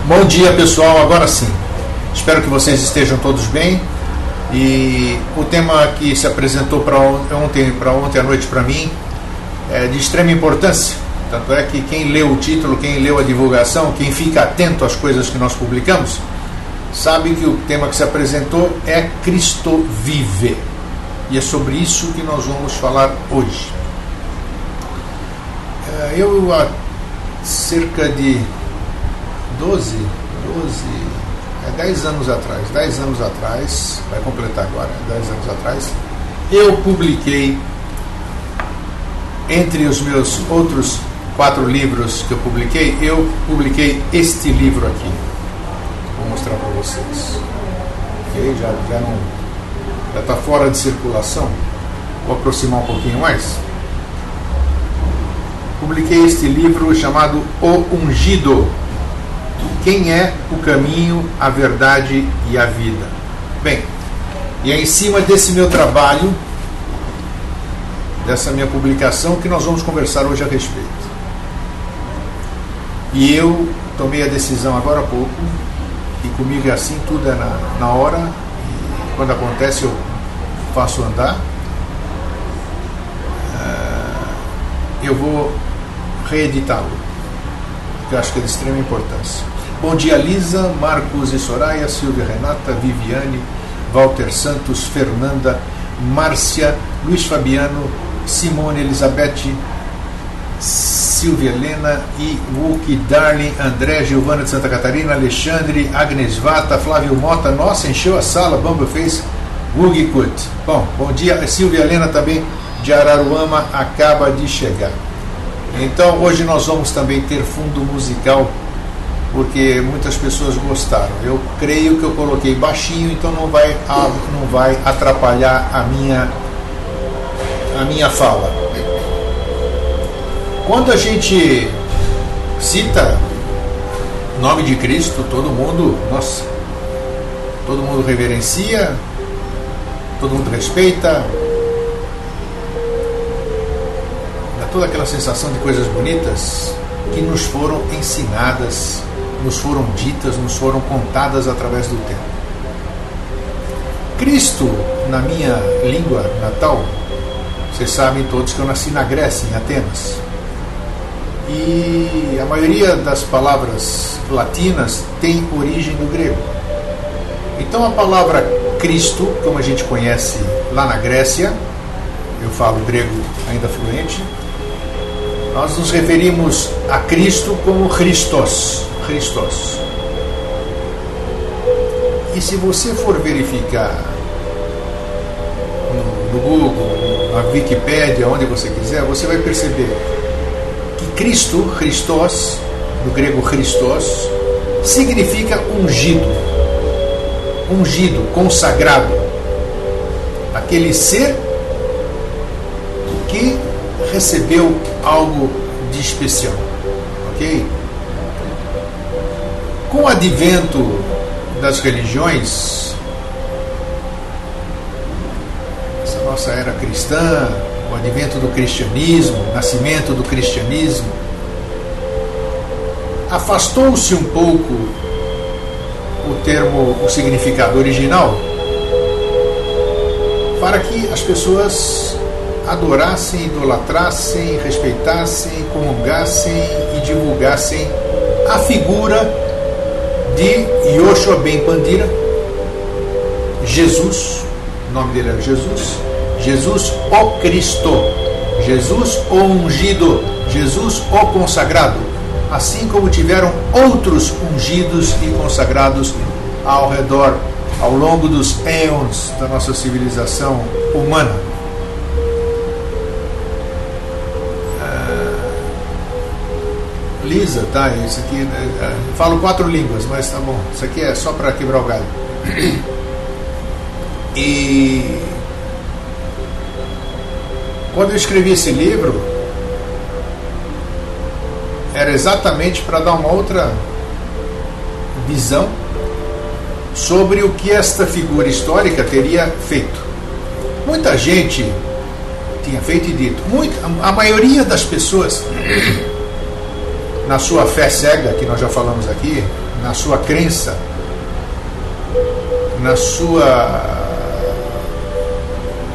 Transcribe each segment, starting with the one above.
Bom dia, pessoal, agora sim. Espero que vocês estejam todos bem. E o tema que se apresentou para ontem à noite para mim é de extrema importância. Tanto é que quem leu o título, quem leu a divulgação, quem fica atento às coisas que nós publicamos, sabe que o tema que se apresentou é Cristo vive. E é sobre isso que nós vamos falar hoje. Eu há cerca de 10 anos atrás, vai completar agora, 10 anos atrás, eu publiquei, entre os meus outros 4 livros que eu publiquei este livro aqui. Vou mostrar para vocês. Ok? Já está fora de circulação. Vou aproximar um pouquinho mais. Publiquei este livro chamado O Ungido. Quem é o caminho, a verdade e a vida? Bem, e é em cima desse meu trabalho, dessa minha publicação, que nós vamos conversar hoje a respeito. E eu tomei a decisão agora há pouco, e comigo é assim, tudo é na hora, e quando acontece eu faço andar. Eu vou reeditá-lo, que eu acho que é de extrema importância. Bom dia, Lisa, Marcos e Soraya, Silvia, Renata, Viviane, Walter Santos, Fernanda, Márcia, Luiz Fabiano, Simone, Elizabeth, Silvia Helena e Wookie, Darling, André, Giovana de Santa Catarina, Alexandre, Agnes Vata, Flávio Mota. Nossa, encheu a sala, Bamba fez. Wookie Kut. Bom dia, a Silvia Helena também de Araruama acaba de chegar. Então hoje nós vamos também ter fundo musical, porque muitas pessoas gostaram. Eu creio que eu coloquei baixinho, então não vai atrapalhar a minha fala. Quando a gente cita o nome de Cristo, todo mundo reverencia, todo mundo respeita, dá toda aquela sensação de coisas bonitas que nos foram ensinadas, nos foram ditas, nos foram contadas através do tempo. Cristo, na minha língua natal, vocês sabem todos que eu nasci na Grécia, em Atenas. E a maioria das palavras latinas tem origem do grego. Então a palavra Cristo, como a gente conhece lá na Grécia, eu falo grego ainda fluente, nós nos referimos a Cristo como Christos. E se você for verificar no Google, na Wikipédia, onde você quiser, você vai perceber que Cristo, Christos, no grego Christos, significa ungido, consagrado, aquele ser que recebeu algo de especial, ok? Com o advento das religiões, essa nossa era cristã, o advento do cristianismo, o nascimento do cristianismo, afastou-se um pouco o significado original, para que as pessoas adorassem, idolatrassem, respeitassem, comungassem e divulgassem a figura de Yoshua Ben Pandira, Jesus, o nome dele era Jesus o Cristo, Jesus o ungido, Jesus o consagrado, assim como tiveram outros ungidos e consagrados ao redor, ao longo dos éons da nossa civilização humana. Lisa, tá? Isso aqui, falo 4 línguas, mas tá bom. Isso aqui é só para quebrar o galho. E quando eu escrevi esse livro, era exatamente para dar uma outra visão sobre o que esta figura histórica teria feito. Muita gente tinha feito e dito, a maioria das pessoas na sua fé cega, que nós já falamos aqui, na sua crença, na sua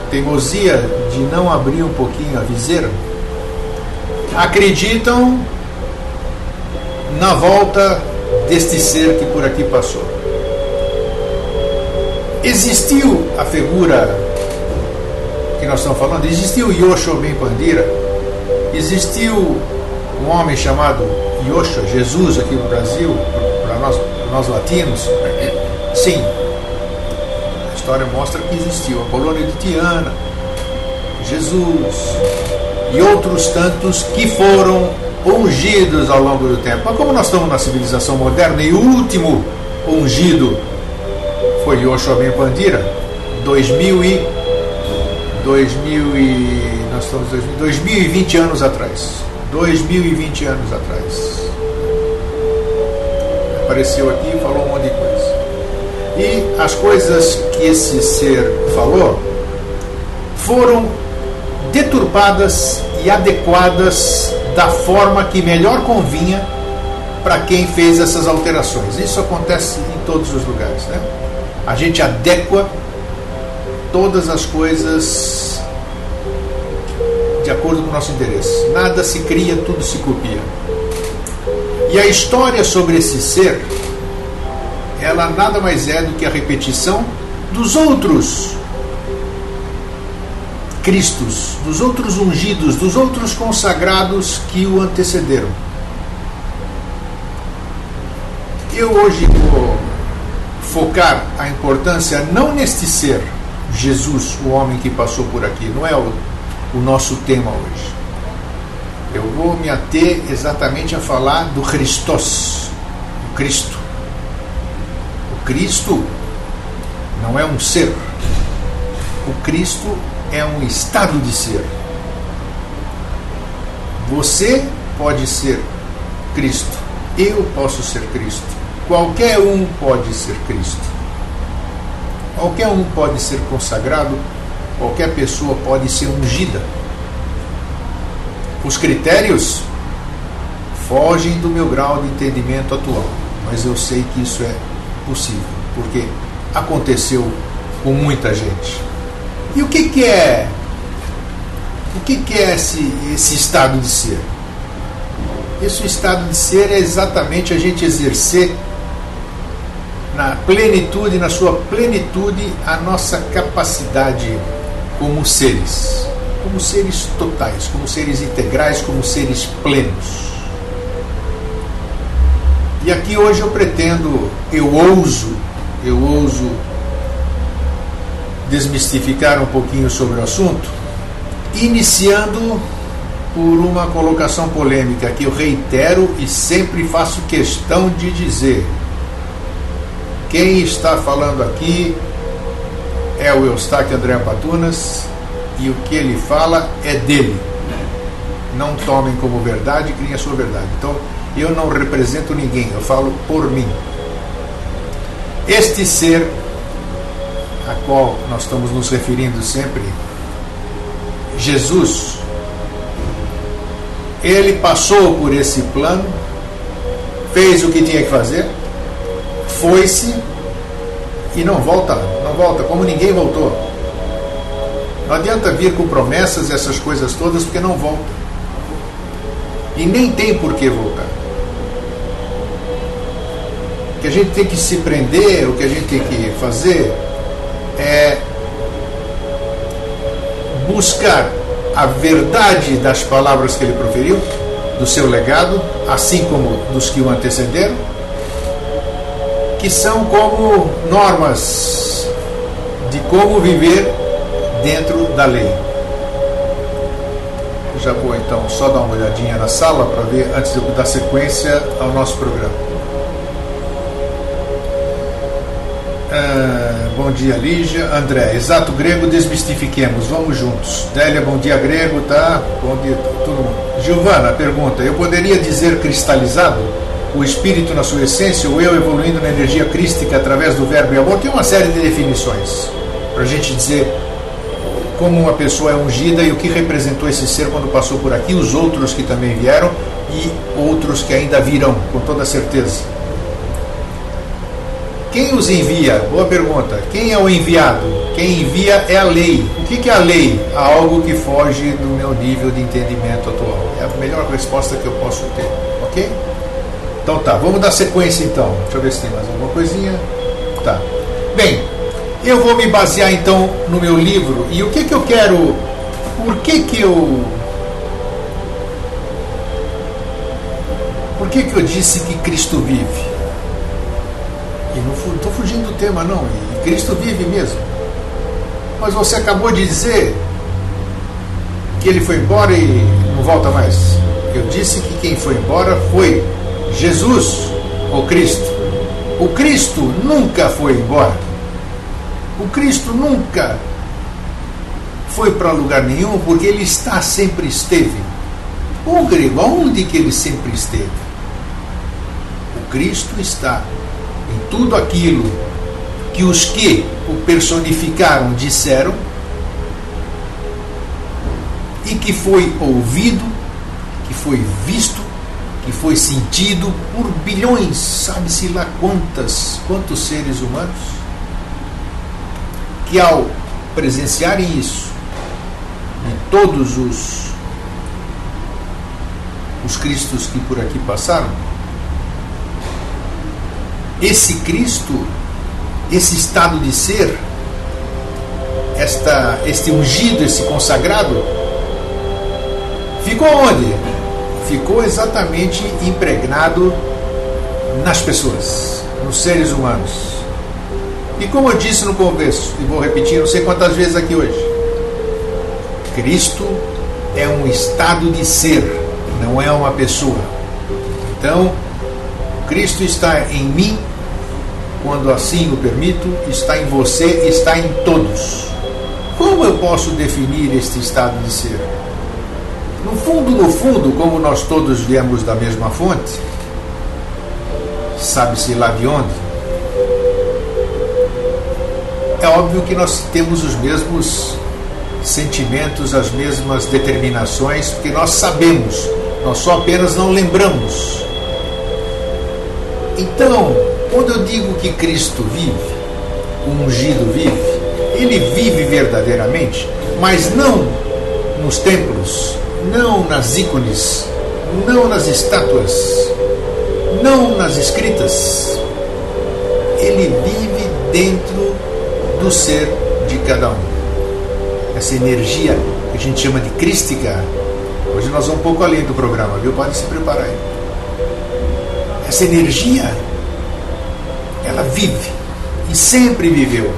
teimosia de não abrir um pouquinho a viseira, acreditam na volta deste ser que por aqui passou. Existiu a figura que nós estamos falando, existiu Yoshua Ben Pandira, existiu um homem chamado Yoshua, Jesus aqui no Brasil, para nós latinos. Sim, a história mostra que existiu Apolônio de Tiana, Jesus e outros tantos que foram ungidos ao longo do tempo. Mas como nós estamos na civilização moderna e o último ungido foi Yoshua Ben Pandira, 2020 anos atrás. 2020 anos atrás. Apareceu aqui e falou um monte de coisa. E as coisas que esse ser falou foram deturpadas e adequadas da forma que melhor convinha para quem fez essas alterações. Isso acontece em todos os lugares, né? A gente adequa todas as coisas de acordo com o nosso interesse. Nada se cria, tudo se copia. E a história sobre esse ser, ela nada mais é do que a repetição dos outros Cristos, dos outros ungidos, dos outros consagrados que o antecederam. Eu hoje vou focar a importância não neste ser, Jesus, o homem que passou por aqui, não é o nosso tema hoje. Eu vou me ater exatamente a falar do Christos, do Cristo. O Cristo não é um ser. O Cristo é um estado de ser. Você pode ser Cristo. Eu posso ser Cristo. Qualquer um pode ser Cristo. Qualquer um pode ser consagrado. Qualquer pessoa pode ser ungida. Os critérios fogem do meu grau de entendimento atual, mas eu sei que isso é possível, porque aconteceu com muita gente. E o que é esse estado de ser? Esse estado de ser é exatamente a gente exercer na plenitude, na sua plenitude, a nossa capacidade como seres totais, como seres integrais, como seres plenos. E aqui hoje eu ouso desmistificar um pouquinho sobre o assunto, iniciando por uma colocação polêmica que eu reitero e sempre faço questão de dizer. Quem está falando aqui é o Eustáquio André Patunas e o que ele fala é dele. Não tomem como verdade, criem a sua verdade. Então, eu não represento ninguém, eu falo por mim. Este ser a qual nós estamos nos referindo sempre, Jesus, ele passou por esse plano, fez o que tinha que fazer, foi-se e não volta, como ninguém voltou. Não adianta vir com promessas e essas coisas todas, porque não volta. E nem tem por que voltar. O que a gente tem que se prender, o que a gente tem que fazer é buscar a verdade das palavras que ele proferiu, do seu legado, assim como dos que o antecederam, que são como normas de como viver dentro da lei. Eu já vou então só dar uma olhadinha na sala para ver, antes de eu dar sequência ao nosso programa. Bom dia, Lígia. André, exato grego, desmistifiquemos, vamos juntos. Délia, bom dia, grego, tá? Bom dia, todo mundo. Giovana, pergunta, eu poderia dizer cristalizado? O espírito na sua essência, o eu evoluindo na energia crística através do verbo e amor? Tem uma série de definições para a gente dizer como uma pessoa é ungida e o que representou esse ser quando passou por aqui, os outros que também vieram e outros que ainda virão, com toda certeza. Quem os envia? Boa pergunta. Quem é o enviado? Quem envia é a lei. O que é a lei? Algo que foge do meu nível de entendimento atual. É a melhor resposta que eu posso ter. Ok? Então tá, vamos dar sequência então. Deixa eu ver se tem mais alguma coisinha. Tá. Bem, eu vou me basear então no meu livro. E o que eu quero... Por que eu disse que Cristo vive? E não estou fugindo do tema não, e Cristo vive mesmo. Mas você acabou de dizer que ele foi embora e não volta mais. Eu disse que quem foi embora foi Jesus, ou Cristo. O Cristo nunca foi embora. O Cristo nunca foi para lugar nenhum, porque ele sempre esteve. Ô grego, aonde que ele sempre esteve? O Cristo está em tudo aquilo que os que o personificaram disseram e que foi ouvido, que foi visto, que foi sentido por bilhões, sabe-se lá quantos seres humanos, que ao presenciarem isso, de todos os Cristos que por aqui passaram, esse Cristo, esse estado de ser, este ungido, esse consagrado, ficou onde? Ficou exatamente impregnado nas pessoas, nos seres humanos. E como eu disse no começo, e vou repetir não sei quantas vezes aqui hoje, Cristo é um estado de ser, não é uma pessoa. Então, Cristo está em mim, quando assim o permito, está em você, está em todos. Como eu posso definir este estado de ser? No fundo, como nós todos viemos da mesma fonte, sabe-se lá de onde, é óbvio que nós temos os mesmos sentimentos, as mesmas determinações, porque nós sabemos, nós só apenas não lembramos. Então, quando eu digo que Cristo vive, o ungido vive, ele vive verdadeiramente, mas não nos templos, não nas ícones, não nas estátuas, não nas escritas. Ele vive dentro do ser de cada um. Essa energia que a gente chama de crística, hoje nós vamos um pouco além do programa, viu? Pode se preparar aí. Essa energia, ela vive e sempre viveu.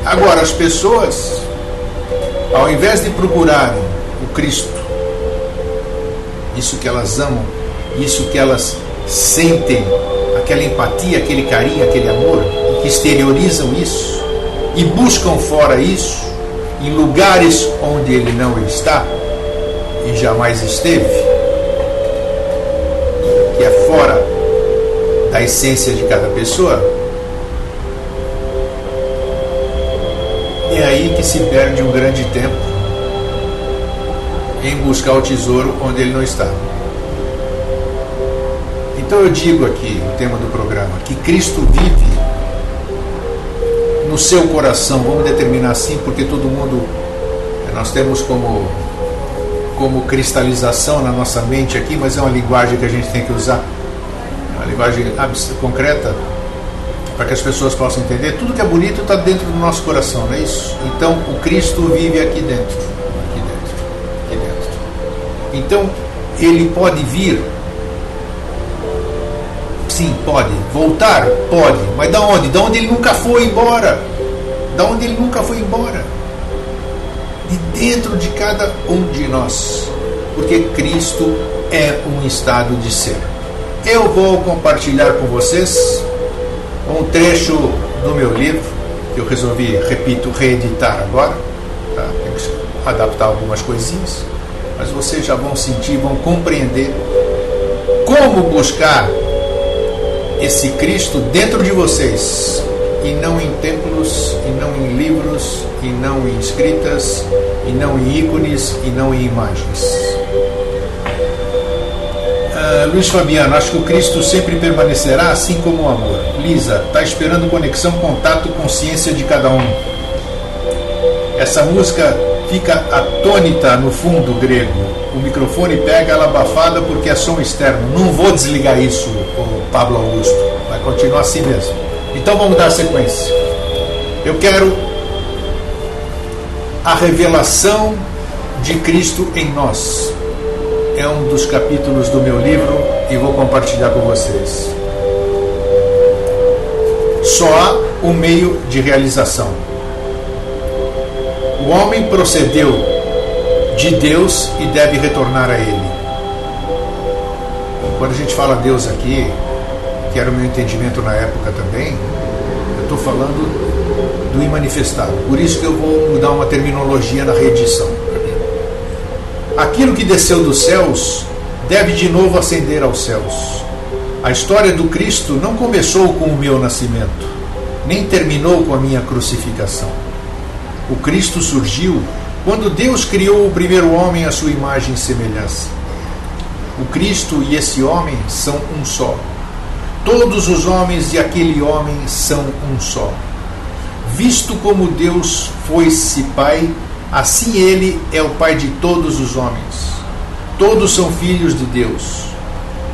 Agora, as pessoas, ao invés de procurarem o Cristo, isso que elas amam, isso que elas sentem, aquela empatia, aquele carinho, aquele amor, e que exteriorizam isso, e buscam fora isso, em lugares onde ele não está e jamais esteve, que é fora da essência de cada pessoa, é aí que se perde um grande tempo em buscar o tesouro onde ele não está. Então eu digo aqui, o tema do programa, que Cristo vive no seu coração, vamos determinar assim, porque todo mundo, nós temos como cristalização na nossa mente aqui, mas é uma linguagem que a gente tem que usar, uma linguagem concreta, para que as pessoas possam entender. Tudo que é bonito está dentro do nosso coração, não é isso? Então o Cristo vive aqui dentro, aqui dentro, aqui dentro. Então ele pode vir, sim, pode. Voltar? Pode. Mas da onde? Da onde ele nunca foi embora. Da onde ele nunca foi embora. De dentro de cada um de nós. Porque Cristo é um estado de ser. Eu vou compartilhar com vocês um trecho do meu livro, que eu resolvi, repito, reeditar agora. Tá? Tem que adaptar algumas coisinhas. Mas vocês já vão sentir, vão compreender como buscar esse Cristo dentro de vocês e não em templos, e não em livros, e não em escritas, e não em ícones, e não em imagens. Luiz Fabiano, acho que o Cristo sempre permanecerá, assim como o amor. Lisa, está esperando conexão, contato, consciência de cada um. Essa música fica atônita no fundo grego. O microfone pega ela abafada porque é som externo. Não vou desligar isso, o Pablo Augusto. Vai continuar assim mesmo. Então vamos dar sequência. Eu quero a revelação de Cristo em nós. É um dos capítulos do meu livro e vou compartilhar com vocês. Só há um meio de realização. O homem procedeu de Deus e deve retornar a Ele. Quando a gente fala Deus aqui, que era o meu entendimento na época também, eu estou falando do imanifestado. Por isso que eu vou mudar uma terminologia na reedição. Aquilo que desceu dos céus deve de novo ascender aos céus. A história do Cristo não começou com o meu nascimento, nem terminou com a minha crucificação. O Cristo surgiu quando Deus criou o primeiro homem à sua imagem e semelhança. O Cristo e esse homem são um só. Todos os homens e aquele homem são um só. Visto como Deus foi-se Pai, assim Ele é o Pai de todos os homens. Todos são filhos de Deus.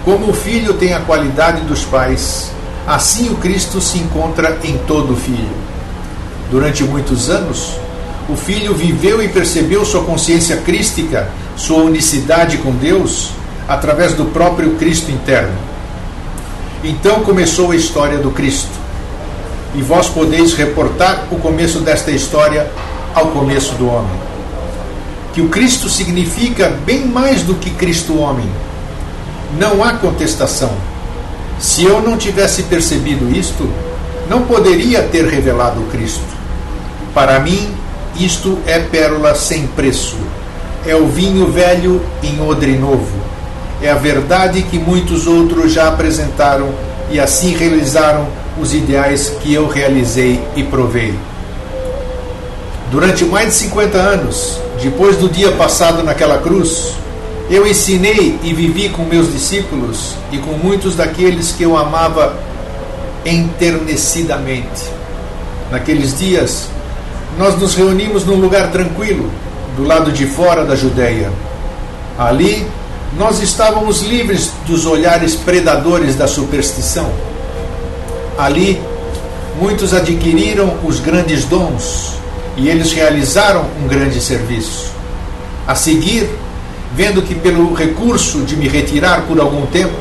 Como o Filho tem a qualidade dos pais, assim o Cristo se encontra em todo Filho. Durante muitos anos, o Filho viveu e percebeu sua consciência crística, sua unicidade com Deus, através do próprio Cristo interno. Então começou a história do Cristo. E vós podeis reportar o começo desta história ao começo do homem. Que o Cristo significa bem mais do que Cristo homem. Não há contestação. Se eu não tivesse percebido isto, não poderia ter revelado o Cristo. Para mim, isto é pérola sem preço. É o vinho velho em odre novo. É a verdade que muitos outros já apresentaram e assim realizaram os ideais que eu realizei e provei. Durante mais de 50 anos, depois do dia passado naquela cruz, eu ensinei e vivi com meus discípulos e com muitos daqueles que eu amava enternecidamente. Naqueles dias, nós nos reunimos num lugar tranquilo, do lado de fora da Judeia. Ali, nós estávamos livres dos olhares predadores da superstição. Ali, muitos adquiriram os grandes dons e eles realizaram um grande serviço. A seguir, vendo que pelo recurso de me retirar por algum tempo,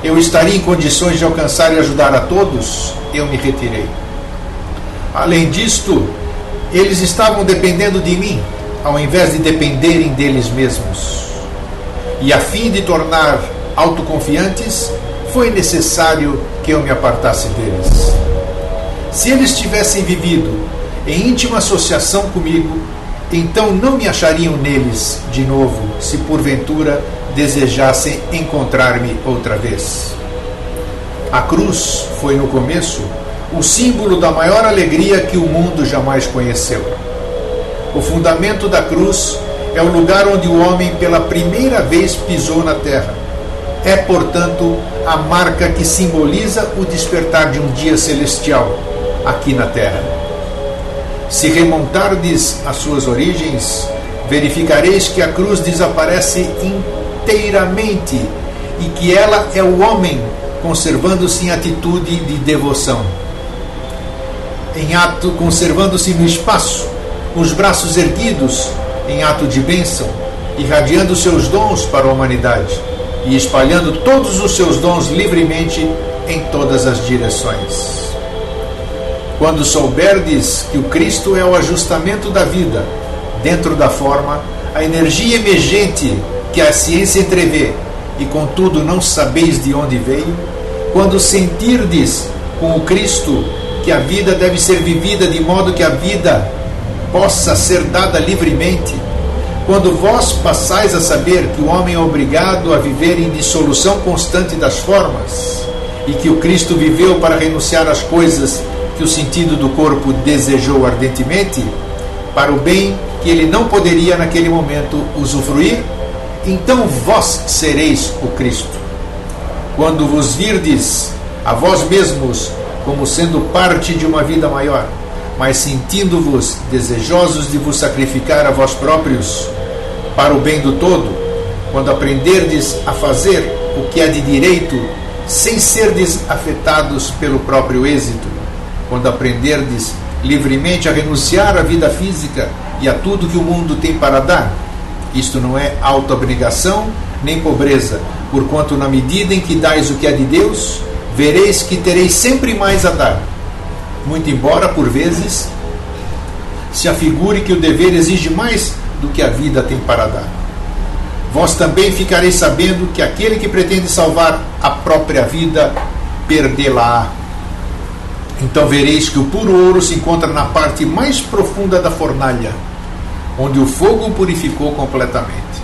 eu estaria em condições de alcançar e ajudar a todos, eu me retirei. Além disto, eles estavam dependendo de mim, ao invés de dependerem deles mesmos. E a fim de tornar autoconfiantes, foi necessário que eu me apartasse deles. Se eles tivessem vivido em íntima associação comigo, então não me achariam neles de novo, se porventura desejassem encontrar-me outra vez. A cruz foi no começo o símbolo da maior alegria que o mundo jamais conheceu. O fundamento da cruz é o lugar onde o homem pela primeira vez pisou na terra. É, portanto, a marca que simboliza o despertar de um dia celestial aqui na terra. Se remontardes às suas origens, verificareis que a cruz desaparece inteiramente e que ela é o homem conservando-se em atitude de devoção. Conservando-se no espaço, com os braços erguidos, em ato de bênção, irradiando seus dons para a humanidade e espalhando todos os seus dons livremente em todas as direções. Quando souberdes que o Cristo é o ajustamento da vida, dentro da forma, a energia emergente que a ciência entrevê, e contudo não sabeis de onde veio, quando sentirdes com o Cristo que a vida deve ser vivida de modo que a vida possa ser dada livremente, quando vós passais a saber que o homem é obrigado a viver em dissolução constante das formas, e que o Cristo viveu para renunciar às coisas que o sentido do corpo desejou ardentemente, para o bem que ele não poderia naquele momento usufruir, então vós sereis o Cristo. Quando vos virdes a vós mesmos como sendo parte de uma vida maior, mas sentindo-vos desejosos de vos sacrificar a vós próprios para o bem do todo, quando aprenderdes a fazer o que é de direito, sem serdes afetados pelo próprio êxito, quando aprenderdes livremente a renunciar à vida física e a tudo que o mundo tem para dar, isto não é autoabnegação nem pobreza, porquanto na medida em que dais o que é de Deus, vereis que tereis sempre mais a dar, muito embora, por vezes, se afigure que o dever exige mais do que a vida tem para dar. Vós também ficareis sabendo que aquele que pretende salvar a própria vida, perdê-la-á. Então vereis que o puro ouro se encontra na parte mais profunda da fornalha, onde o fogo o purificou completamente.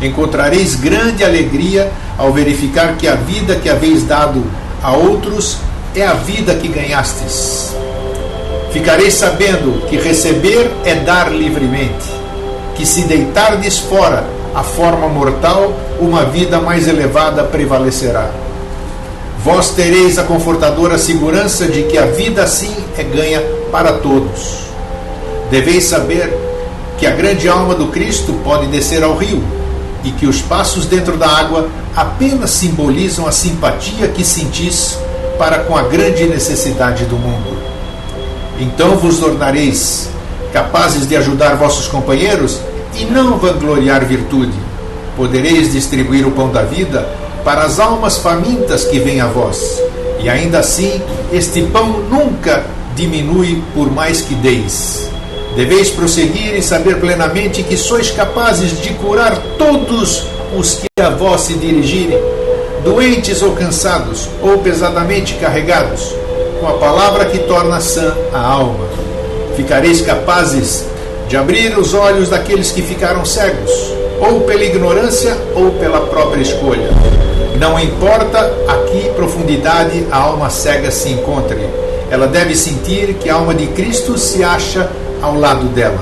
Encontrareis grande alegria ao verificar que a vida que haveis dado a outros é a vida que ganhastes. Ficareis sabendo que receber é dar livremente, que se deitardes fora a forma mortal, uma vida mais elevada prevalecerá. Vós tereis a confortadora segurança de que a vida assim é ganha para todos. Deveis saber que a grande alma do Cristo pode descer ao rio, e que os passos dentro da água apenas simbolizam a simpatia que sentis para com a grande necessidade do mundo. Então vos tornareis capazes de ajudar vossos companheiros e não vangloriar virtude. Podereis distribuir o pão da vida para as almas famintas que vêm a vós, e ainda assim este pão nunca diminui por mais que deis. Deveis prosseguir e saber plenamente que sois capazes de curar todos os que a vós se dirigirem, doentes ou cansados, ou pesadamente carregados, com a palavra que torna sã a alma. Ficareis capazes de abrir os olhos daqueles que ficaram cegos, ou pela ignorância ou pela própria escolha. Não importa a que profundidade a alma cega se encontre, ela deve sentir que a alma de Cristo se acha ao lado dela,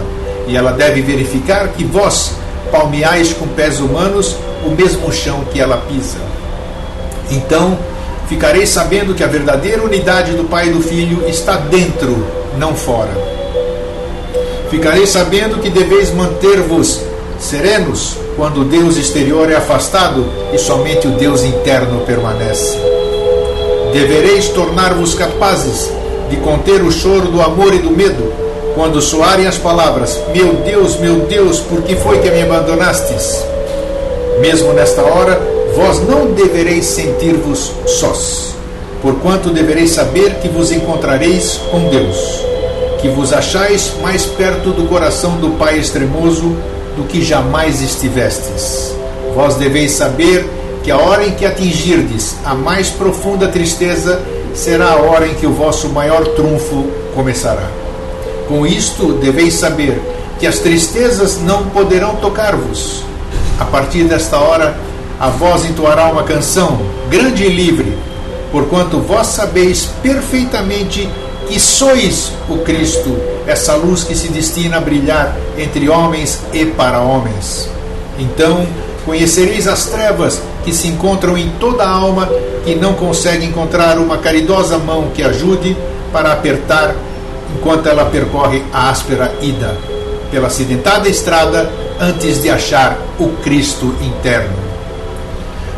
e ela deve verificar que vós palmeais com pés humanos o mesmo chão que ela pisa. Então ficareis sabendo que a verdadeira unidade do Pai e do Filho está dentro, não fora. Ficareis sabendo que deveis manter-vos serenos quando o Deus exterior é afastado e somente o Deus interno permanece. Devereis tornar-vos capazes de conter o choro do amor e do medo quando soarem as palavras: meu Deus, por que foi que me abandonastes? Mesmo nesta hora, vós não devereis sentir-vos sós, porquanto devereis saber que vos encontrareis com Deus, que vos achais mais perto do coração do Pai extremoso do que jamais estivestes. Vós deveis saber que a hora em que atingirdes a mais profunda tristeza será a hora em que o vosso maior trunfo começará. Com isto deveis saber que as tristezas não poderão tocar-vos. A partir desta hora, a voz entoará uma canção, grande e livre, porquanto vós sabeis perfeitamente que sois o Cristo, essa luz que se destina a brilhar entre homens e para homens. Então conhecereis as trevas que se encontram em toda a alma, que não consegue encontrar uma caridosa mão que ajude para apertar enquanto ela percorre a áspera ida pela acidentada estrada antes de achar o Cristo interno.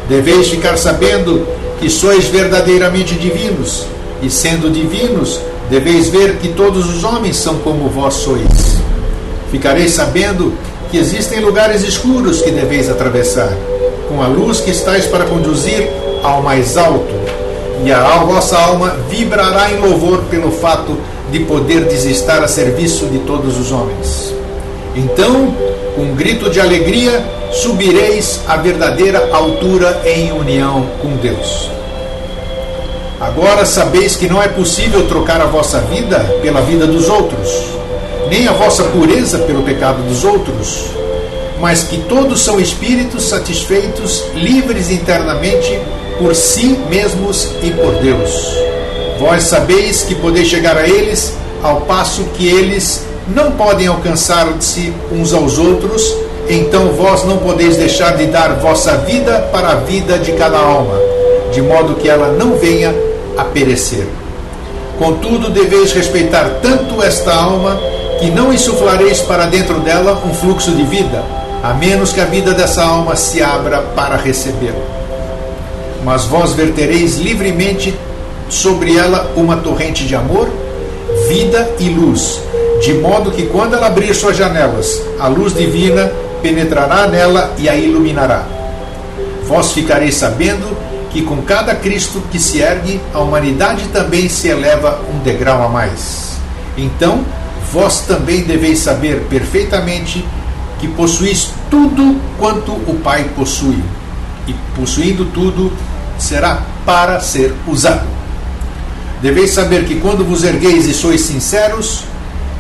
Deveis ficar sabendo que sois verdadeiramente divinos, e sendo divinos, deveis ver que todos os homens são como vós sois. Ficareis sabendo que existem lugares escuros que deveis atravessar, com a luz que estáis para conduzir ao mais alto, e a vossa alma vibrará em louvor pelo fato de poderdes estar a serviço de todos os homens. Então, com um grito de alegria, subireis à verdadeira altura em união com Deus. Agora sabeis que não é possível trocar a vossa vida pela vida dos outros, nem a vossa pureza pelo pecado dos outros, mas que todos são espíritos satisfeitos, livres internamente por si mesmos e por Deus. Vós sabeis que podeis chegar a eles, ao passo que eles não podem alcançar-se uns aos outros, então vós não podeis deixar de dar vossa vida para a vida de cada alma, de modo que ela não venha a perecer. Contudo, deveis respeitar tanto esta alma, que não insuflareis para dentro dela um fluxo de vida, a menos que a vida dessa alma se abra para recebê-lo. Mas vós vertereis livremente sobre ela uma torrente de amor, vida e luz, de modo que quando ela abrir suas janelas, a luz divina penetrará nela e a iluminará. Vós ficareis sabendo que com cada Cristo que se ergue, a humanidade também se eleva um degrau a mais. Então, vós também deveis saber perfeitamente que possuís tudo quanto o Pai possui, e possuindo tudo, será para ser usado. Deveis saber que quando vos ergueis e sois sinceros,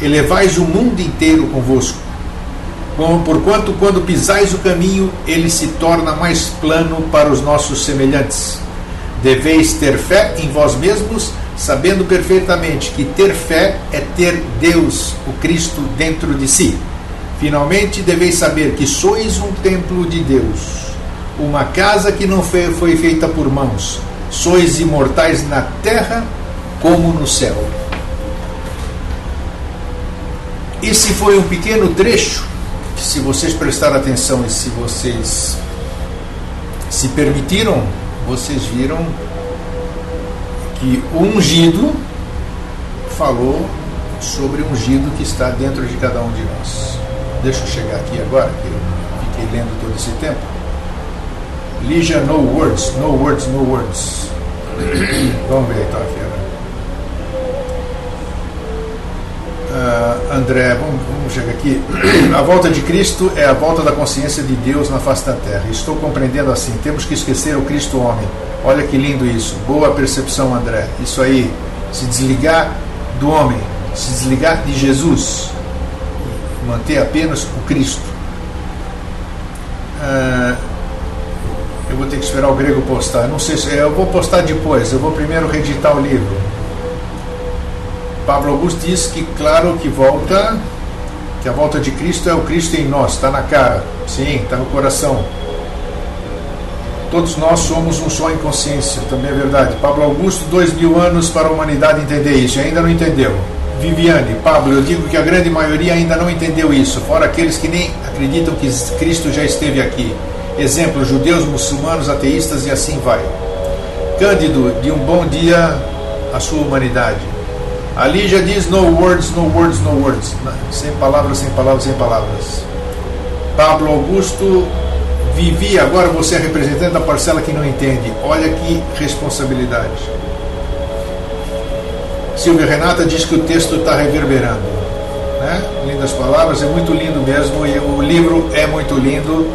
elevais o mundo inteiro convosco. Porquanto, quando pisais o caminho, ele se torna mais plano para os nossos semelhantes. Deveis ter fé em vós mesmos, sabendo perfeitamente que ter fé é ter Deus, o Cristo, dentro de si. Finalmente, deveis saber que sois um templo de Deus, uma casa que não foi feita por mãos. Sois imortais na terra como no céu. Esse foi um pequeno trecho que, se vocês prestaram atenção e se vocês se permitiram, vocês viram que o ungido falou sobre o ungido que está dentro de cada um de nós. Deixa eu chegar aqui agora, que eu fiquei lendo todo esse tempo. Lígia, no words, no words, no words. Vamos ver então aqui agora. André, vamos chegar aqui. A volta de Cristo é a volta da consciência de Deus na face da terra. Estou compreendendo assim. Temos que esquecer o Cristo homem. Olha que lindo isso. Boa percepção, André. Isso aí. Se desligar do homem. Se desligar de Jesus. Manter apenas o Cristo. Eu vou ter que esperar o Grego postar. Não sei se eu vou postar depois. Eu vou primeiro reeditar o livro. Pablo Augusto diz que, claro, que a volta de Cristo é o Cristo em nós, está na cara, sim, está no coração. Todos nós somos um só em consciência, também é verdade. Pablo Augusto, 2000 anos para a humanidade entender isso, e ainda não entendeu. Viviane, Pablo, eu digo que a grande maioria ainda não entendeu isso, fora aqueles que nem acreditam que Cristo já esteve aqui. Exemplo, judeus, muçulmanos, ateístas e assim vai. Cândido, de um bom dia à sua humanidade. Ali já diz no words, no words, no words. Sem palavras, sem palavras, sem palavras. Pablo Augusto, Vivi, agora você é representante da parcela que não entende. Olha que responsabilidade. Silvia Renata diz que o texto está reverberando. Né? Lindas palavras, é muito lindo mesmo. E o livro é muito lindo,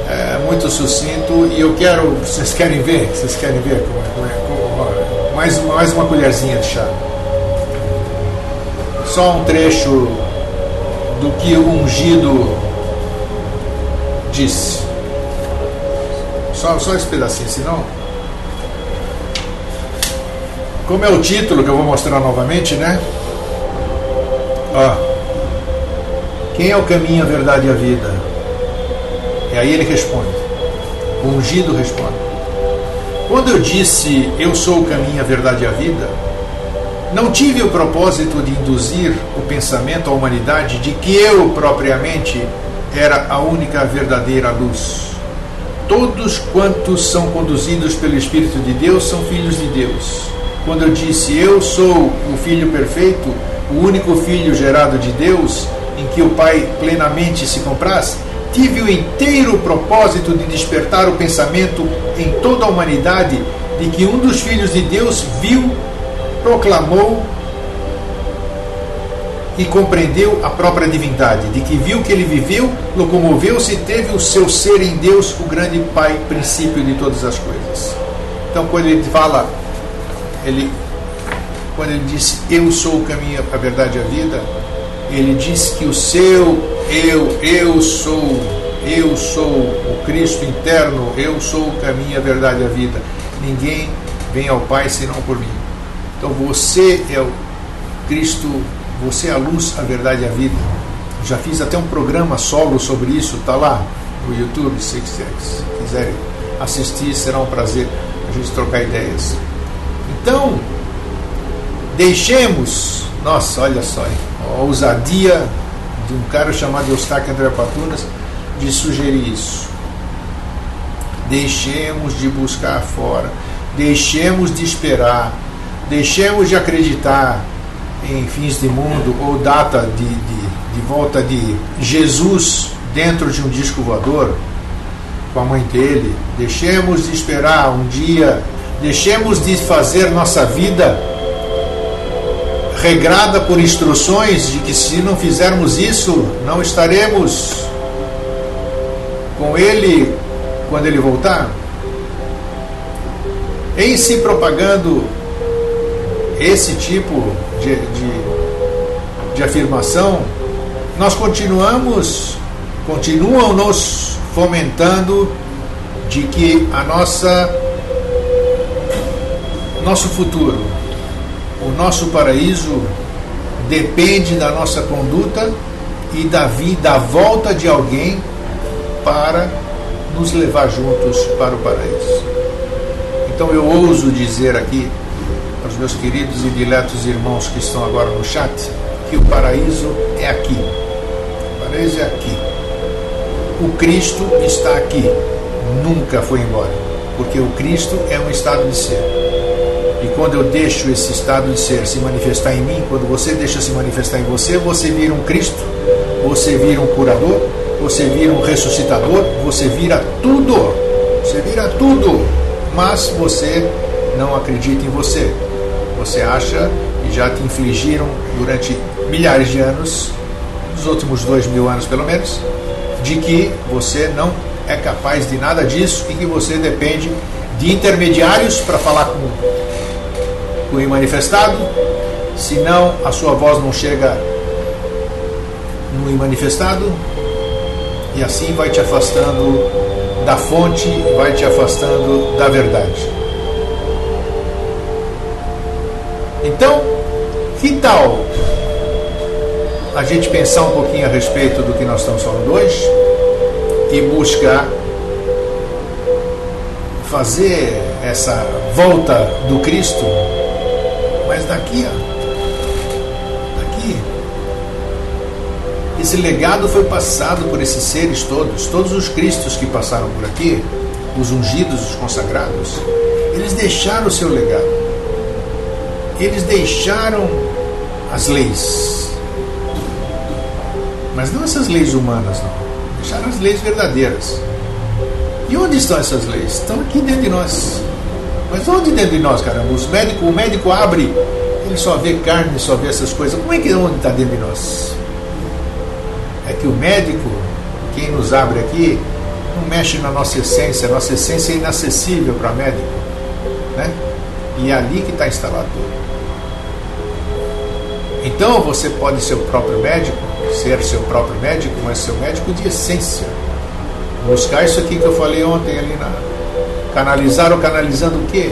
é muito sucinto. E eu quero, vocês querem ver? Vocês querem ver? Mais uma colherzinha de chá. Só um trecho do que o ungido disse. Só esse pedacinho, senão... Como é o título que eu vou mostrar novamente, né? Ó. Quem é o caminho, a verdade e a vida? E aí ele responde. O ungido responde. Quando eu disse, eu sou o caminho, a verdade e a vida, não tive o propósito de induzir o pensamento à humanidade de que eu, propriamente, era a única verdadeira luz. Todos quantos são conduzidos pelo Espírito de Deus são filhos de Deus. Quando eu disse, eu sou o Filho perfeito, o único Filho gerado de Deus, em que o Pai plenamente se compraz, tive o inteiro propósito de despertar o pensamento em toda a humanidade de que um dos filhos de Deus viu, proclamou e compreendeu a própria divindade, de que viu que ele viveu, locomoveu-se e teve o seu ser em Deus, o grande Pai, princípio de todas as coisas. Então, quando ele fala, quando ele disse, eu sou o caminho, a verdade e a vida, ele diz que o seu eu sou o Cristo interno, eu sou o caminho, a verdade e a vida. Ninguém vem ao Pai senão por mim. Então você é o Cristo, você é a luz, a verdade e a vida. Já fiz até um programa solo sobre isso, está lá no YouTube, se quiserem assistir, será um prazer a gente trocar ideias. Então, deixemos, nossa, olha só, a ousadia de um cara chamado Eustáquio André Patunas de sugerir isso. Deixemos de buscar fora, deixemos de esperar, deixemos de acreditar em fins de mundo ou data de volta de Jesus dentro de um disco voador com a mãe dele. Deixemos de esperar um dia, deixemos de fazer nossa vida regrada por instruções de que se não fizermos isso, não estaremos com ele quando ele voltar. Em se propagando esse tipo de afirmação, nós continuam nos fomentando de que nosso futuro, o nosso paraíso depende da nossa conduta e da volta de alguém para nos levar juntos para o paraíso. Então eu ouso dizer aqui aos meus queridos e diletos irmãos que estão agora no chat que o paraíso é aqui. O paraíso é aqui. O Cristo está aqui. Nunca foi embora. Porque o Cristo é um estado de ser. E quando eu deixo esse estado de ser se manifestar em mim, quando você deixa se manifestar em você, você vira um Cristo, você vira um curador, você vira um ressuscitador, você vira tudo. Você vira tudo. Mas você não acredita em você. Você acha que já te infligiram durante milhares de anos, nos últimos 2000 anos pelo menos, de que você não é capaz de nada disso e que você depende de intermediários para falar com o imanifestado, senão a sua voz não chega no imanifestado, e assim vai te afastando da fonte, vai te afastando da verdade. Então, que tal a gente pensar um pouquinho a respeito do que nós estamos falando hoje e buscar fazer essa volta do Cristo, mas daqui. Esse legado foi passado por esses seres todos os Cristos que passaram por aqui, os ungidos, os consagrados, eles deixaram o seu legado. Eles deixaram as leis, mas não essas leis humanas, não. Deixaram as leis verdadeiras. E onde estão essas leis? Estão aqui dentro de nós. Mas onde dentro de nós, caramba? O médico abre, ele só vê carne, só vê essas coisas. Como é que onde está dentro de nós? É que o médico, quem nos abre aqui, não mexe na nossa essência. A nossa essência é inacessível para médico, né? E é ali que está instalado tudo. Então você pode ser o próprio médico, ser seu próprio médico, mas seu médico de essência. Buscar isso aqui que eu falei ontem ali na canalizar ou canalizando o quê?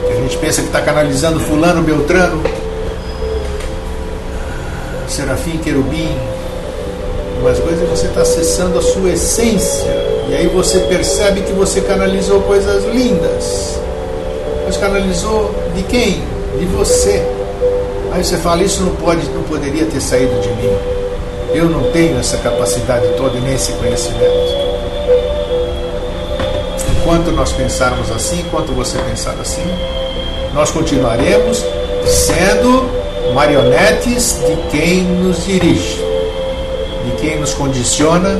Que a gente pensa que está canalizando fulano, beltrano, serafim, querubim, mas coisas você está acessando a sua essência, e aí você percebe que você canalizou coisas lindas. Mas canalizou de quem? De você. Aí você fala, isso não poderia ter saído de mim. Eu não tenho essa capacidade toda e nem esse conhecimento. Enquanto nós pensarmos assim, enquanto você pensar assim, nós continuaremos sendo marionetes de quem nos dirige, de quem nos condiciona,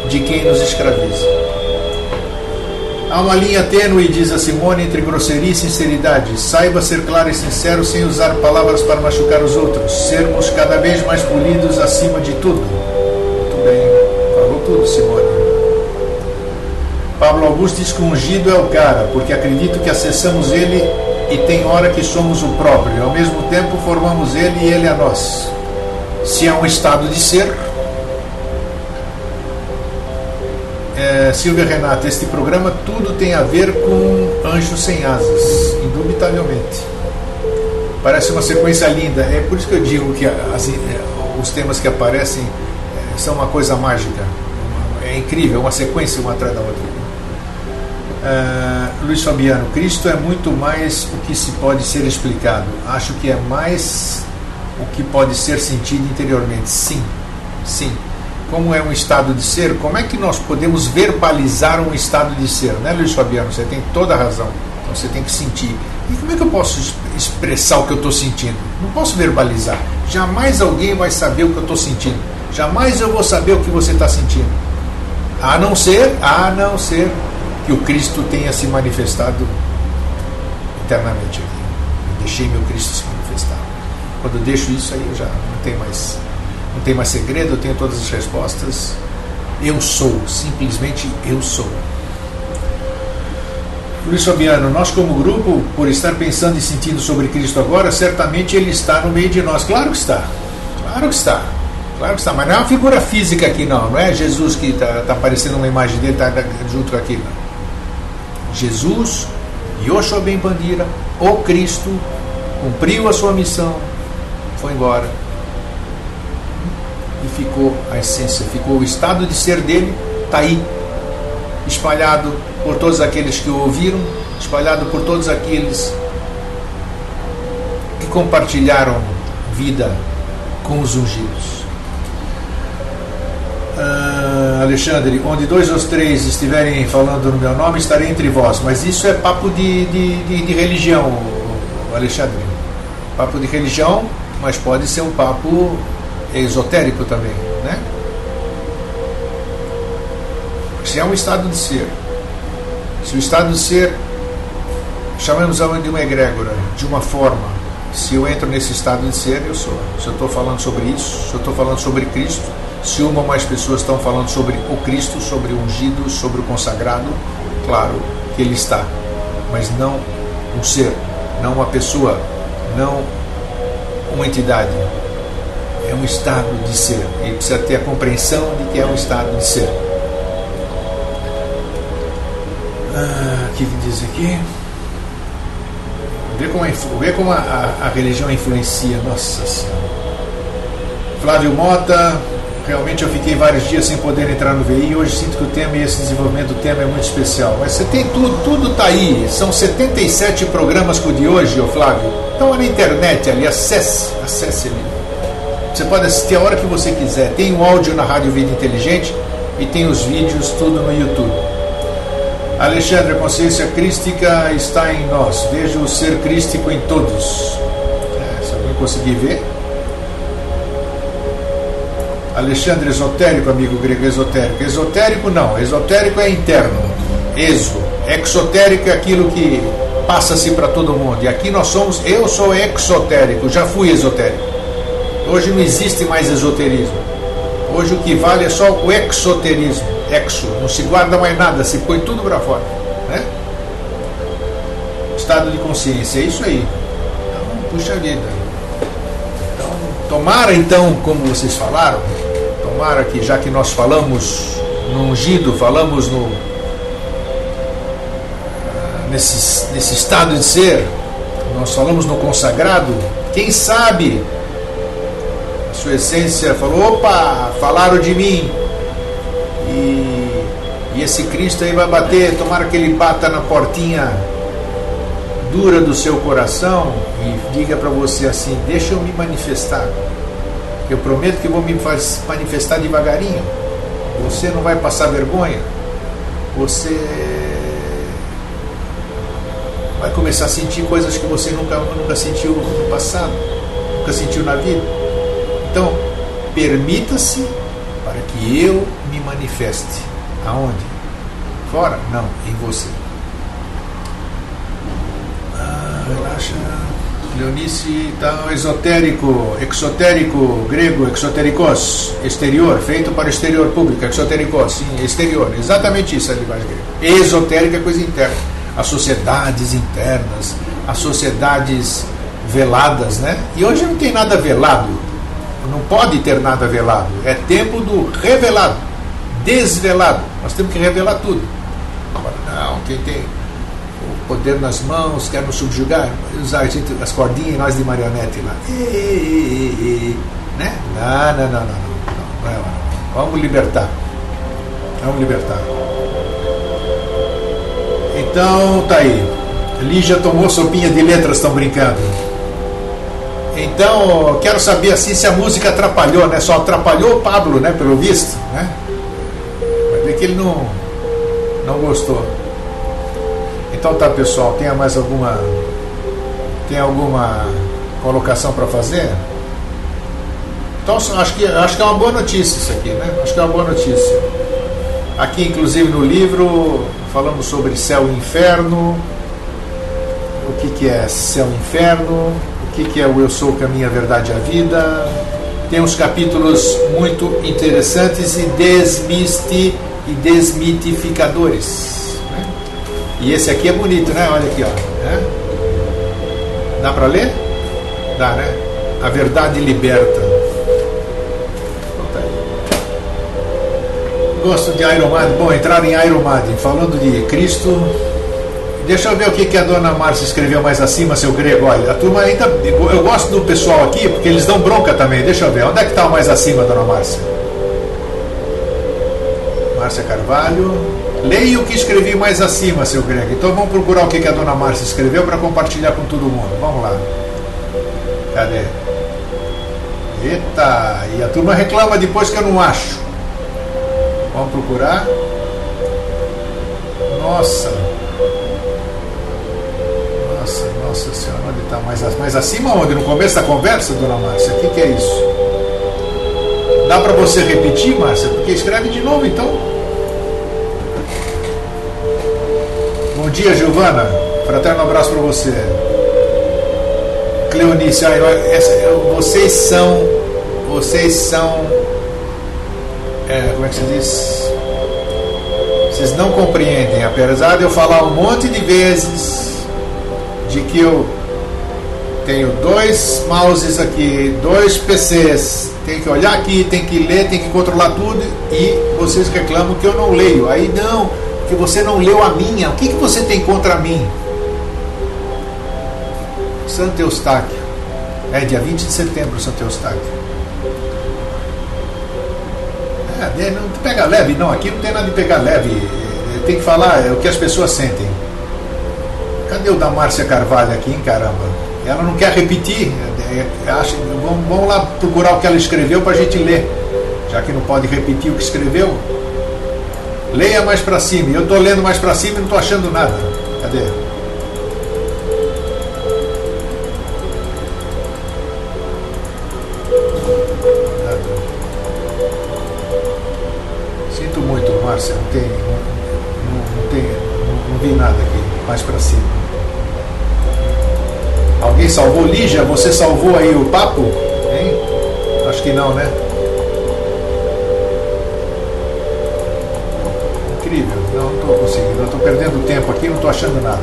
de quem nos escraviza. Há uma linha tênue, diz a Simone, entre grosseria e sinceridade. Saiba ser claro e sincero sem usar palavras para machucar os outros. Sermos cada vez mais polidos acima de tudo. Muito bem, falou tudo, Simone. Pablo Augusto diz que o ungido é o cara, porque acredito que acessamos ele e tem hora que somos o próprio. E ao mesmo tempo formamos ele e ele a nós. Se é um estado de ser... Silvia Renata, este programa tudo tem a ver com Anjo Sem Asas, indubitavelmente. Parece uma sequência linda. É por isso que eu digo que os temas que aparecem são uma coisa mágica. É incrível, uma sequência uma atrás da outra. Luiz Fabiano, Cristo é muito mais o que se pode ser explicado. Acho que é mais o que pode ser sentido interiormente. Sim, sim. Como é um estado de ser, como é que nós podemos verbalizar um estado de ser? Né, Luiz Fabiano? Você tem toda a razão. Então você tem que sentir. E como é que eu posso expressar o que eu estou sentindo? Não posso verbalizar. Jamais alguém vai saber o que eu estou sentindo. Jamais eu vou saber o que você está sentindo. A não ser que o Cristo tenha se manifestado internamente aqui. Eu deixei meu Cristo se manifestar. Quando eu deixo isso aí, eu já não tem mais segredo, eu tenho todas as respostas. Eu sou, simplesmente eu sou. Luiz Fabiano, nós como grupo, por estar pensando e sentindo sobre Cristo agora, certamente Ele está no meio de nós. Claro que está, claro que está, claro que está, mas não é uma figura física aqui não é Jesus que está aparecendo uma imagem dele, está junto com aquilo. Jesus, Yoshua Ben Pandira, o Cristo, cumpriu a sua missão, foi embora e ficou a essência, ficou o estado de ser dele, está aí, espalhado por todos aqueles que o ouviram, espalhado por todos aqueles que compartilharam vida com os ungidos. Alexandre, onde 2 ou 3 estiverem falando no meu nome, estarei entre vós. Mas isso é papo de religião, Alexandre. Papo de religião, mas pode ser um papo esotérico também, né? Se é um estado de ser, se o estado de ser, chamamos de uma egrégora, de uma forma, se eu entro nesse estado de ser, eu sou. Se eu estou falando sobre isso, se eu estou falando sobre Cristo, se uma ou mais pessoas estão falando sobre o Cristo, sobre o ungido, sobre o consagrado, claro que ele está, mas não um ser, não uma pessoa, não uma entidade. É um estado de ser. Ele precisa ter a compreensão de que é um estado de ser. O que diz aqui? Vê como a religião influencia. Nossa Senhora. Flávio Mota, realmente eu fiquei vários dias sem poder entrar no VI e hoje sinto que o tema e esse desenvolvimento do tema é muito especial. Mas você tem tudo está aí. São 77 programas com o de hoje, ô Flávio. Então na internet ali, acesse ali. Você pode assistir a hora que você quiser. Tem o áudio na Rádio Vida Inteligente e tem os vídeos tudo no YouTube. Alexandre, a consciência crística está em nós. Vejo o ser crístico em todos. Se alguém conseguir ver. Alexandre, esotérico, amigo grego, esotérico. Esotérico não, esotérico é interno. Exotérico é aquilo que passa-se para todo mundo. E aqui nós somos, eu sou exotérico, já fui esotérico. Hoje não existe mais esoterismo. Hoje o que vale é só o exoterismo. Não se guarda mais nada, se põe tudo para fora, né? Estado de consciência, é isso aí. Então, puxa vida. Então, tomara então, como vocês falaram, tomara que já que nós falamos no ungido, falamos nesse estado de ser, nós falamos no consagrado, quem sabe a sua essência falou, opa, falaram de mim. E esse Cristo aí vai bater, tomara que ele bata na portinha dura do seu coração e diga para você assim, deixa eu me manifestar. Eu prometo que vou me manifestar devagarinho. Você não vai passar vergonha. Você vai começar a sentir coisas que você nunca sentiu no passado, nunca sentiu na vida. Então, permita-se para que eu me manifeste. Aonde? Fora? Não, em você. Relaxa. Leonice está esotérico, exotérico, grego, exoterikos, exterior, feito para o exterior público, exoterikos, sim, exterior, exatamente isso a linguagem grega. Esotérica é coisa interna. As sociedades internas, as sociedades veladas, né? E hoje não tem nada velado. Não pode ter nada velado. É tempo do revelado, desvelado. Nós temos que revelar tudo. Agora, não, quem tem poder nas mãos, quer nos subjugar, usar as cordinhas e nós de marionete lá. Né? Não. Vamos libertar. Então, tá aí. Lígia tomou sopinha de letras, estão brincando. Então, quero saber assim se a música atrapalhou, né? Só atrapalhou o Pablo, né? Pelo visto, né? Vai ver que ele não gostou. Então tá, pessoal, tem alguma colocação para fazer? Então acho que é uma boa notícia isso aqui, né? Acho que é uma boa notícia. Aqui, inclusive, no livro falamos sobre céu e inferno, o que é céu e inferno, o que é o eu sou, o caminho, a verdade e a vida. Tem uns capítulos muito interessantes e desmitificadores, né? E esse aqui é bonito, né? Olha aqui, ó, né? Dá para ler? Dá, né? A verdade liberta. Então tá aí. Gosto de Iron Maiden. Bom, entrar em Iron Maiden, falando de Cristo. Deixa eu ver o que a dona Márcia escreveu mais acima, seu grego. Olha, a turma ainda. Eu gosto do pessoal aqui, porque eles dão bronca também. Deixa eu ver. Onde é que está o mais acima, dona Márcia? Márcia Carvalho. Leia o que escrevi mais acima, seu grego. Então vamos procurar o que a dona Márcia escreveu para compartilhar com todo mundo. Vamos lá. Cadê? Eita! E a turma reclama depois que eu não acho. Vamos procurar. Nossa senhora, onde está mais acima? Onde? No começo da conversa, dona Márcia? O que é isso? Dá para você repetir, Márcia? Porque escreve de novo, então. Bom dia, Giovana. Fraterno abraço para você. Cleonice, vocês são como é que se diz? Vocês não compreendem, apesar de eu falar um monte de vezes de que eu tenho 2 mouses aqui, 2 PCs, tem que olhar aqui, tem que ler, tem que controlar tudo, e vocês reclamam que eu não leio. Aí não, que você não leu a minha. O que você tem contra mim? Santo Eustáquio. É dia 20 de setembro, Santo Eustáquio. Não pega leve, não. Aqui não tem nada de pegar leve. Tem que falar o que as pessoas sentem. Cadê o da Márcia Carvalho aqui, hein, caramba? Ela não quer repetir. Vamos lá procurar o que ela escreveu para a gente ler. Já que não pode repetir o que escreveu. Leia mais para cima. Eu estou lendo mais para cima e não estou achando nada. Cadê? Sinto muito, Márcia. Não vi nada aqui. Mais para cima. Alguém salvou? Lígia, você salvou aí o papo? Hein? Acho que não, né? Incrível. Não estou conseguindo. Eu estou perdendo tempo aqui, não estou achando nada.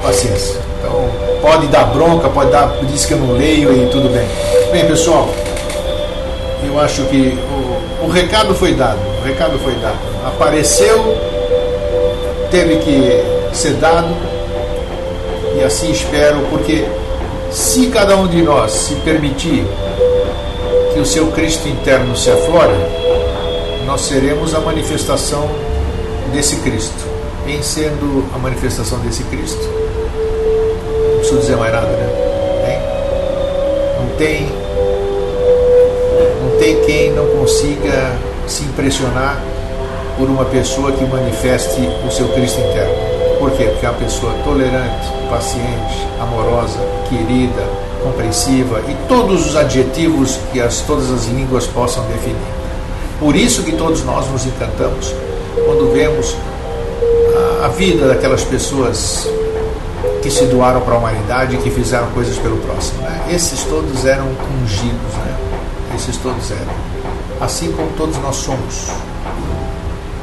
Paciência. Então, pode dar bronca, diz que eu não leio e tudo bem. Bem, pessoal, eu acho que o recado foi dado. Apareceu, teve que ser dado, e assim espero, porque se cada um de nós se permitir que o seu Cristo interno se aflore, nós seremos a manifestação desse Cristo. Em sendo a manifestação desse Cristo, não preciso dizer mais nada, né? Não tem quem não consiga se impressionar por uma pessoa que manifeste o seu Cristo interno. Por quê? Porque é uma pessoa tolerante, paciente, amorosa, querida, compreensiva e todos os adjetivos que todas as línguas possam definir. Por isso que todos nós nos encantamos quando vemos a vida daquelas pessoas que se doaram para a humanidade e que fizeram coisas pelo próximo, né? Esses todos eram ungidos, né? Esses todos eram. Assim como todos nós somos,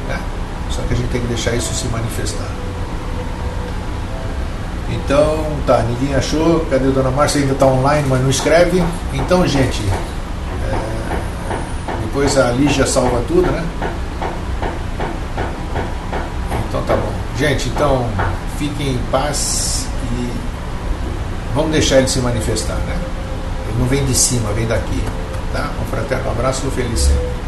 né? Só que a gente tem que deixar isso se manifestar. Então, tá, ninguém achou. Cadê a dona Márcia? Ainda está online, mas não escreve. Então, gente, depois a Lígia salva tudo, né? Então tá bom. Gente, então fiquem em paz e vamos deixar ele se manifestar, né? Ele não vem de cima, vem daqui. Tá? Um fraterno abraço e feliz sempre.